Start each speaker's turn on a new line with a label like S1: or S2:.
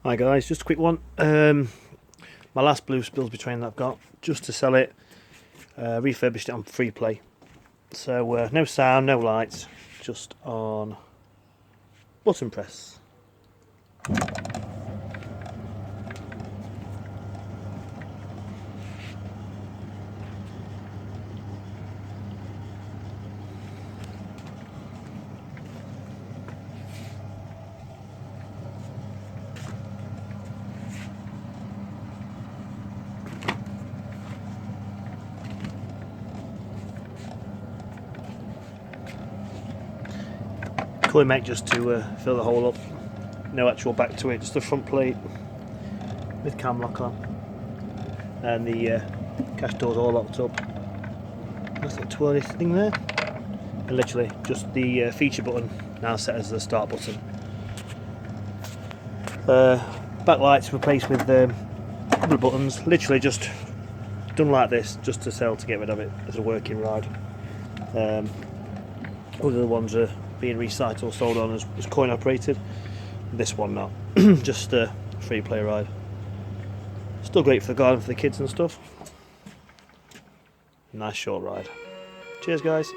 S1: Hi guys, just a quick one. My last blue Spilsby train that I've got, just to sell it, refurbished it on free play. So no sound, no lights, just on button press. Coin mech just to fill the hole up. No actual back to it, just the front plate with cam lock on, and the cash doors all locked up. That's the twirly thing there, and literally just the feature button now set as the start button. Backlights replaced with a couple of buttons, literally just done like this just to sell, to get rid of it as a working ride. Other ones are being recycled, sold on as coin operated. This one not, just a free play ride. Still great for the garden for the kids and stuff. Nice short ride. Cheers guys.